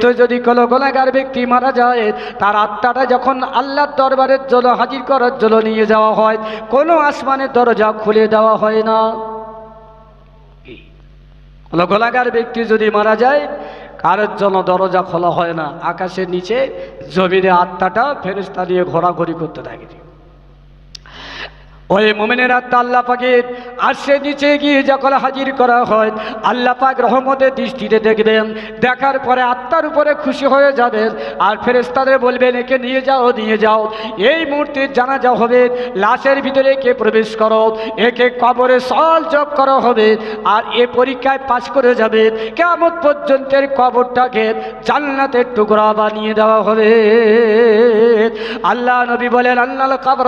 কিন্তু যদি কোনো গুনাহগার ব্যক্তি মারা যায়, তার আত্মাটা যখন আল্লাহর দরবারের জন্য হাজির করার জন্য নিয়ে যাওয়া হয়, কোনো আসমানের দরজা খুলে দেওয়া হয় না। কোনো গুনাহগার ব্যক্তি যদি মারা যায়, কারোর জন্য দরজা খোলা হয় না। আকাশের নিচে জমিনে আত্মাটা ফেরেশতা নিয়ে ঘোরাঘুরি করতে থাকে। ওই মুমিনের আত্মা আল্লাহ পাকের আরশের নিচে গিয়ে যখন হাজির করা হয়, আল্লাহ পাক রহমতের দৃষ্টিতে দেখবেন। দেখার পরে আত্মার উপরে খুশি হয়ে যাবেন আর ফেরেশতাদের বলবেন, একে নিয়ে যাও, নিয়ে যাও। এই মুহূর্তে জানাজা হবে, লাশের ভিতরে একে প্রবেশ করো, একে কবরে সওয়াল জবাব করা হবে। আর এ পরীক্ষায় পাশ করে যাবে, কিয়ামত পর্যন্তের কবরটাকে জান্নাতের টুকরা বানিয়ে দেওয়া হবে। আল্লাহ নবী বলেন, আল্লাহর কবর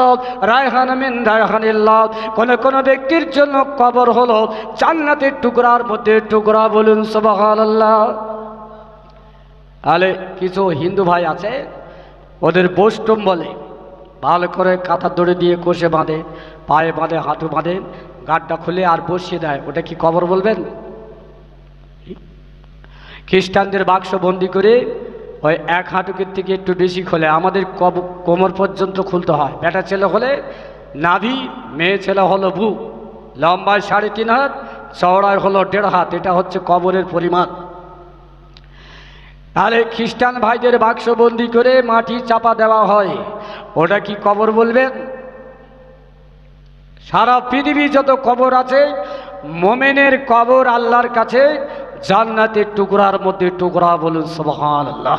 রায়হান মিন রায়হানিল্লাহ। কোন কোন ব্যক্তির জন্য কবর হলো জান্নাতের টুকরার মধ্যে টুকরা। বলুন সুবহানাল্লাহ। তাহলে কিছু হিন্দু ভাই আছে, ওদের বৈষ্ণব বলে, ভালো করে কাঁথা দড়ি দিয়ে কষে বাঁধে, পায়ে বাঁধে, হাঁটু বাঁধে, গাড্ডা খুলে আর বসিয়ে দেয়। ওটা কি কবর বলবেন? খ্রিস্টানদের বাক্স বন্দি করে ওই এক হাঁটুকের থেকে একটু বেশি খোলে, আমাদের কোমর পর্যন্ত খুলতে হয়। বেটা ছেলে হলে নাভি, মেয়ে ছেলে হলো বুক। লম্বায় 3.5 হাত, চওড়ায় হলো 1.5 হাত। এটা হচ্ছে কবরের পরিমাণ। তাহলে খ্রিস্টান ভাইদের বাক্সবন্দি করে মাটি চাপা দেওয়া হয়, ওটা কি কবর বলবেন? সারা পৃথিবী যত কবর আছে, মোমেনের কবর আল্লাহর কাছে জান্নাতের টুকরার মধ্যে টুকরা। বলুন সুবহানাল্লাহ।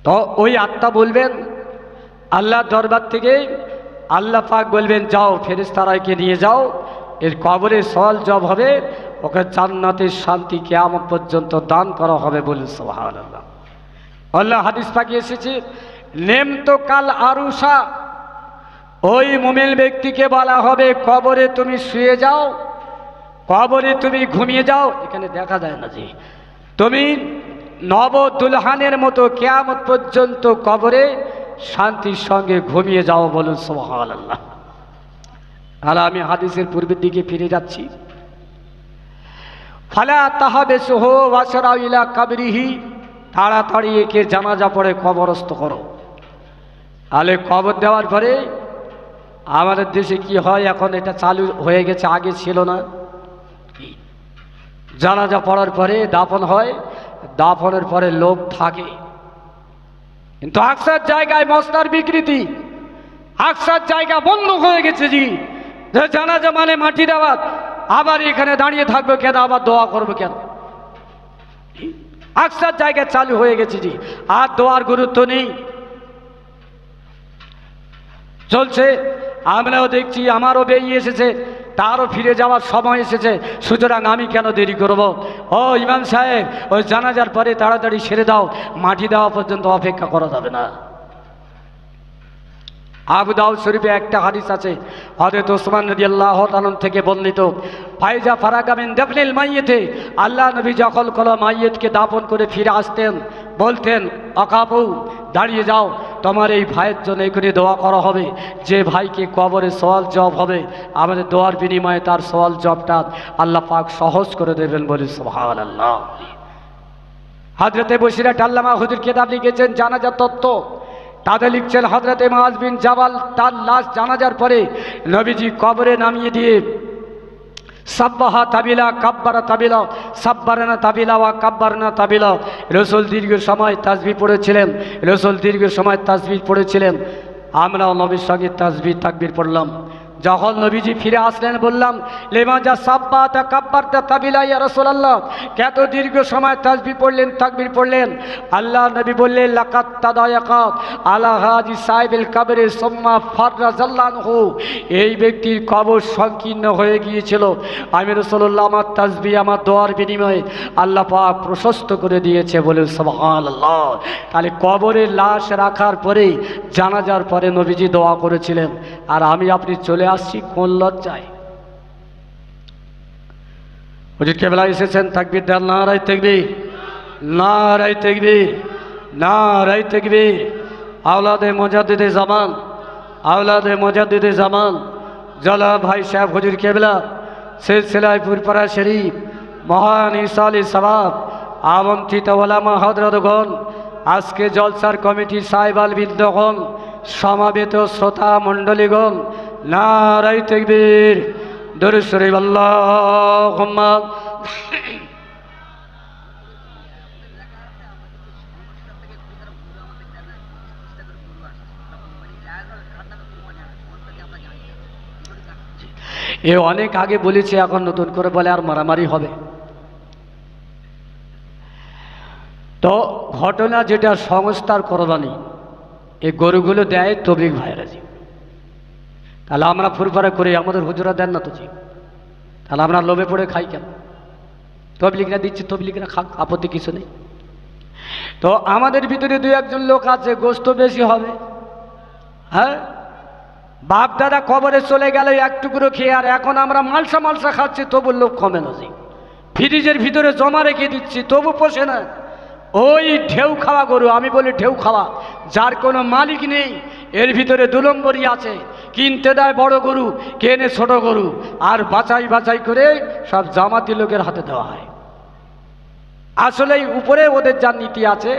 তো ওই আত্মা বলবেন আল্লাহর দরবার থেকে, আল্লাহ পাক বলবেন, যাও ফেরেশতারাকে নিয়ে যাও, এর কবরে সওয়াল জবাব হবে, ওকে জান্নাতের শান্তি কিয়ামত পর্যন্ত দান করা হবে। বলুন সুবহানাল্লাহ। আল্লাহ হাদিস পাকে এসেছে, নেম তো কাল আরুষা। ওই মুমিন ব্যক্তিকে বলা হবে, কবরে তুমি শুয়ে যাও, কবরে তুমি ঘুমিয়ে যাও। এখানে দেখা যায় না যে তুমি নব দুলহানের মতো কিয়ামত পর্যন্ত কবরে শান্তির সঙ্গে ঘুমিয়ে যাও। বলুন সুবহানাল্লাহ। আর আমি হাদিসের পূর্বের দিকে ফিরে যাচ্ছি। ফালা তাহাবেসুহু ওয়াসরাউ ইলা কবরিহি। তাড়াতাড়ি একে জানাজা পড়ে কবরস্থ করো। তাহলে কবর দেওয়ার পরে আমাদের দেশে কি হয়, এখন এটা চালু হয়ে গেছে, আগে ছিল না। জানাজা পড়ার পরে দাফন হয়, দাফনের পরে লোক থাকে। কিন্তু আকসার জায়গায় মশলার বিকৃতি, আকসার জায়গা বন্ধ হয়ে গেছে জি। জানাজা মানে মাটি দেওয়া, আবার এখানে দাঁড়িয়ে থাকবে কেন, আবার দোয়া করবে কেন? আকসার জায়গা চালু হয়ে গেছে জি, আর দোয়ার গুরুত্ব নেই, চলছে। আমরাও দেখছি, আমারও বেরিয়ে এসেছে, তারও ফিরে যাওয়ার সময় এসেছে, সুতরাং আমি কেন দেরি করব? ও ইমাম সাহেব, ওই জানাজার পরে তাড়াতাড়ি সেরে দাও, মাটি দেওয়া পর্যন্ত অপেক্ষা করা যাবে না। আবু দাউদ শরীফে একটা হাদিস আছে, হযরত ওসমান রাদিয়াল্লাহু তাআলা থেকে বর্ণিত, ফাইজা ফারাগা মিন দাফনিল মাইয়িতে। আল্লাহ নবী যখন কোনো মাইয়িতকে দাফন করে ফিরে আসতেন, বলতেন, আকাবু, দাঁড়িয়ে যাও, তোমার এই ভাইয়ের জন্য এখানে দোয়া করা হবে। যে ভাইকে কবরে সওয়াল জবাব হবে, আমাদের দোয়ার বিনিময়ে তার সওয়াল জবাবটা আল্লাহ পাক সহজ করে দেবেন। বলি সুবহানাল্লাহ। হযরতে বশিরাত আল্লামা হুজুর কিতাব লিখেছেন জানাজা তত্ত্ব। তাতে লিখছেন, হযরতে মুআজ বিন জাবাল তার লাশ জানাজার পরে নবীজি কবরে নামিয়ে দিয়ে সাব্বাহা তাবিলা কাব্বারা তাবিলা, সাব্বারানা তাবিলা ওয়া কাব্বারনা তাবিলা। রাসূল দীর্ঘ সময় তাসবিহ পড়েছিলেন, রাসূল দীর্ঘ সময় তাসবিহ পড়েছিলেন। আমরাও নবীর সঙ্গে তাসবিহ তাকবীর পড়লাম। যখন নবীজি ফিরে আসলেন, বললাম, লিমাজা সাব্বাতা কাব্বারতা তাবিলা ইয়া রাসূলুল্লাহ, কত দীর্ঘ সময় তাসবিহ পড়লেন, তাকবীর পড়লেন? আল্লাহ নবী বললেন, লাকাত তাদায়াকাত আলা হাজি সাহিবিল কবরে সুম্মা ফাররাজাল্লাহু। এই ব্যক্তির কবর সংকীর্ণ হয়ে গিয়েছিল, আমি রাসূলুল্লাহ আমার তাসবিহ, আমার দোয়ার বিনিময়ে আল্লাহ পাক প্রশস্ত করে দিয়েছে। বলে সুবহানাল্লাহ। তাহলে কবরের লাশ রাখার পরে, জানাজার পরে নবীজি দোয়া করেছিলেন, আর আমি আপনি চলে আসছি কোন লজ্জায়? হুজুর কেবলা এসেছেন, তাকবীর দেন, নারায়ে তাকবীর, নারায়ে তাকবীর, নারায়ে তাকবীর। আওলাদে মুজাদ্দিদে জামান, আওলাদে মুজাদ্দিদে জামান জলা ভাই সাহেব হুজুর কেবলা সিলসিলায়ে পুরপাড়া শরীফ, মহান ইসালে সওয়াব আমন্ত্রিত ওলামা হযরতগণ, আজকে জলসার কমিটি সাহেবাল বৃন্দগণ, সমাবেত শ্রোতা মণ্ডলীগণ, নারায়ে তাকবীর, দরুদ শরীফ, আল্লাহুম্মা। এ অনেক আগে বলেছে, এখন নতুন করে বলে আর মারামারি হবে। তো ঘটনা যেটা সংস্থার কোরবানি, এই গরুগুলো দেয় তবলিগ ভাইরা জি। তাহলে আমরা ফুরফুরা করি, আমাদের হুজুরা দেন না তো জি, তাহলে আমরা লোভে পড়ে খাই কেন? তবলিগরা দিচ্ছে, তবলিগরা খাক, আপত্তি কিছু নেই। তো আমাদের ভিতরে দু একজন লোক আছে গোস্ত বেশি হবে, হ্যাঁ, বাপ দাদা কবরে চলে গেল এক টুকরো খেয়ে, আর এখন আমরা মালসা মালসা খাচ্ছি তবু লোক কমে না জি। ফ্রিজের ভিতরে জমা রেখে দিচ্ছি তবু পোষে না। ওই ঢেউ খাওয়া গরু, আমি বলি ঢেউ খাওয়া, যার কোনো মালিক নেই, এর ভিতরে 2 নম্বরই আছে, কিনতে দেয় বড় গরু, কেনে ছোট গরু, আর বাছাই বাছাই করে সব জামাতি লোকের হাতে দেওয়া হয়। আসলে উপরে ওদের যা নীতি আছে,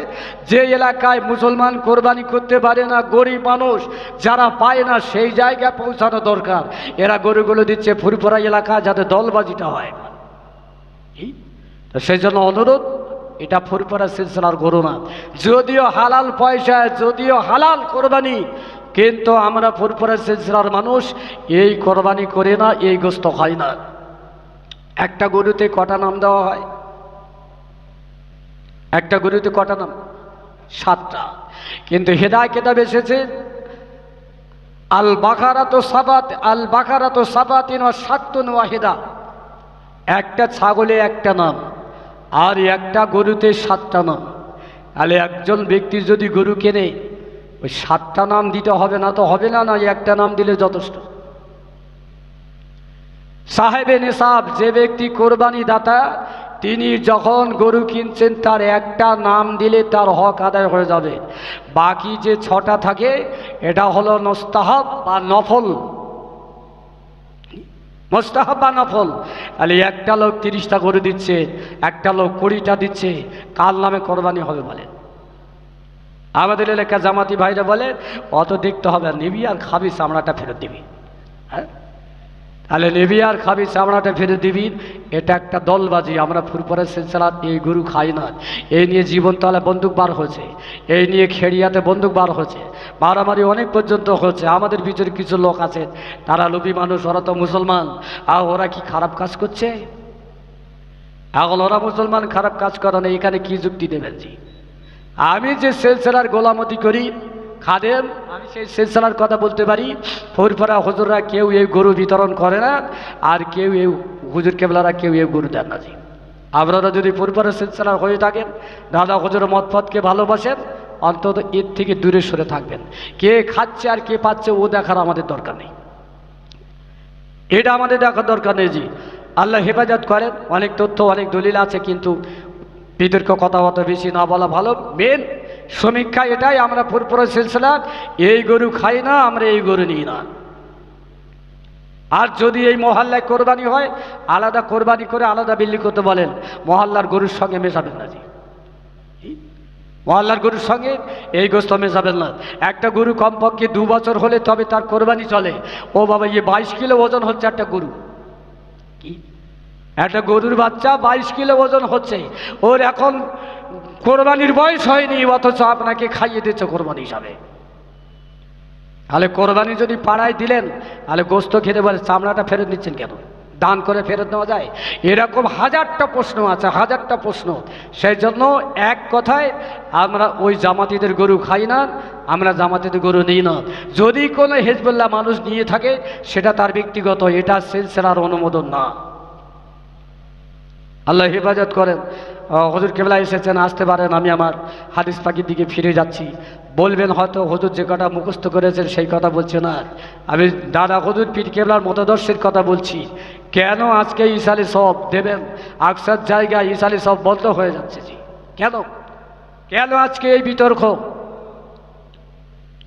যে এলাকায় মুসলমান কোরবানি করতে পারে না, গরিব মানুষ যারা পায় না, সেই জায়গায় পৌঁছানো দরকার। এরা গরুগুলো দিচ্ছে ফুরফুরা এলাকা, যাতে দলবাজিটা হয়। তো সেই জন্য অনুরোধ, এটা ফুরফুরা সিলসিলার গরু না, যদিও হালাল পয়সায়, যদিও হালাল কোরবানি, কিন্তু আমরা ফুরফুরা সিলসিলার মানুষ এই কোরবানি করে না, এই গোস্ত খাই না। একটা গরুতে কটা নাম দেওয়া হয়? একটা গরুতে কটা নাম? 7টা। কিন্তু হেদায় কিতাব এসেছে আল বাকারাতু সাবাত, আল বাকারাতু সাবাতিন ওয়া সাত্তুন ওয়াহিদা, একটা ছাগলে একটা নাম, আর একটা গরুতে 7টা নাম। তাহলে একজন ব্যক্তি যদি গরু কেনে, ওই 7টা নাম দিতে হবে না তো হবে না, না একটা নাম দিলে যথেষ্ট? সাহেবে নিসাব, যে ব্যক্তি কোরবানি দাতা, তিনি যখন গরু কিনছেন তার একটা নাম দিলে তার হক আদায় হয়ে যাবে। বাকি যে 6টা থাকে এটা হলো মুস্তাহাব বা নফল, মুস্তাহাব বা নফল। তাহলে একটা লোক 30টা গরু দিচ্ছে, একটা লোক 20টা দিচ্ছে, কার নামে কোরবানি হবে বলেন? আমাদের এলাকা জামাতি ভাইরা বলে অত দেখতে হবে, নিবি আর খাবি, চামড়াটা ফেরত দিবি। হ্যাঁ, তাহলে নেবি আর খাবি, চামড়াটা ফেরত দিবি, এটা একটা দলবাজি। আমরা ফুরফুরা সিলসিলা এই গরু খাই না। এই নিয়ে জীবনতলা বন্দুক বার হয়েছে, এই নিয়ে খেড়িয়াতে বন্দুক বার হয়েছে, মারামারি অনেক পর্যন্ত হচ্ছে। আমাদের ভিতরে কিছু লোক আছে, তারা লোভী মানুষ, ওরা তো মুসলমান, আর ওরা কি খারাপ কাজ করছে? এখন ওরা মুসলমান, খারাপ কাজ করে না, এখানে কি যুক্তি দেবেন জি? আমি যে সিলসিলার গোলামতি করি, খাদেম, আমি সেই সিলসিলার কথা বলতে পারি। ফুরফুরা হুজুররা কেউ এই গরু বিতরণ করে না, আর কেউ এই হুজুর কেবলারা কেউ এই গরু দেন না জি। আপনারা যদি ফুরফুরা সিলসিলার হয়ে থাকেন, দাদা হুজুর মতপথকে ভালোবাসেন, অন্তত এর থেকে দূরে সরে থাকবেন। কে খাচ্ছে আর কে পাচ্ছে ও দেখার আমাদের দরকার নেই, এটা আমাদের দেখার দরকার নেই জি। আল্লাহ হেফাজত করেন। অনেক তথ্য, অনেক দলিল আছে, কিন্তু বিতর্ক কথাবার্তা বেশি না বলা ভালো। মেন সমীক্ষা এটাই, আমরা ফুরফুরা সিলসিলা এই গরু খাই না, আমরা এই গরু নিই না। আর যদি এই মহল্লায় কোরবানি হয়, আলাদা কোরবানি করে আলাদা বিল্লি করতে বলেন, মহল্লার গরুর সঙ্গে মেশাবেন না জি। মহল্লার গরুর সঙ্গে এই গোস্ত মেশাবেন না। একটা গরু কমপক্ষে 2 বছর হলে তবে তার কোরবানি চলে। ও বাবা, 22 কিলো ওজন হচ্ছে একটা গরু, কি একটা গরুর বাচ্চা 22 কিলো ওজন হচ্ছে, ওর এখন কোরবানির বয়স হয়নি, অথচ আপনাকে খাইয়ে দিচ্ছে কোরবানি হিসাবে। তাহলে কোরবানি যদি পাড়ায় দিলেন, তাহলে গোস্ত খেতে বলে চামড়াটা ফেরত নিচ্ছেন কেন? দান করে ফেরত নেওয়া যায়? এরকম হাজারটা প্রশ্ন আছে, হাজারটা প্রশ্ন। সেই জন্য এক কথায়, আমরা ওই জামাতিদের গরু খাই না, আমরা জামাতিদের গরু নিই না। যদি কোনো হিজবুল্লাহ মানুষ নিয়ে থাকে, সেটা তার ব্যক্তিগত, এটা সিলসিলার অনুমোদন না। আল্লাহ হেফাজত করেন। হুজুর কেবলা এসেছেন, আসতে পারেন। আমি আমার হাদিস পাখির দিকে ফিরে যাচ্ছি। বলবেন হয়তো হুজুর যে কথা মুখস্থ করেছেন সেই কথা বলছে না, আমি দাদা হুজুর পীর কেবলার মতাদর্শের কথা বলছি। কেন আজকে ইসালি সব দেবেন, আকসার জায়গায় ইসালি সব বন্ধ হয়ে যাচ্ছে জি? কেন কেন আজকে এই বিতর্ক?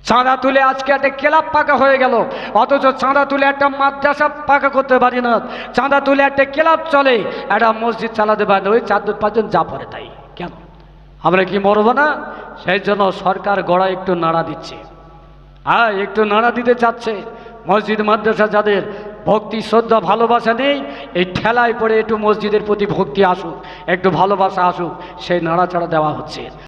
চাঁদা তুলে আজকে একটা ক্লাব পাকা হয়ে গেল, অথচ চাঁদা তুলে একটা মাদ্রাসা পাকা করতে পারি না। চাঁদা তুলে একটা ক্লাব চলে, একটা মসজিদ চালাতে পারে না, ওই 4-5 জন যা পড়ে তাই। আমরা কি মরবো না? সেই জন্য সরকার গড়া একটু নাড়া দিচ্ছে, হ্যাঁ একটু নাড়া দিতে চাচ্ছে। মসজিদ মাদ্রাসা যাদের ভক্তি শ্রদ্ধা ভালোবাসা নেই, এই ঠেলায় পড়ে একটু মসজিদের প্রতি ভক্তি আসুক, একটু ভালোবাসা আসুক, সেই নাড়াচাড়া দেওয়া হচ্ছে।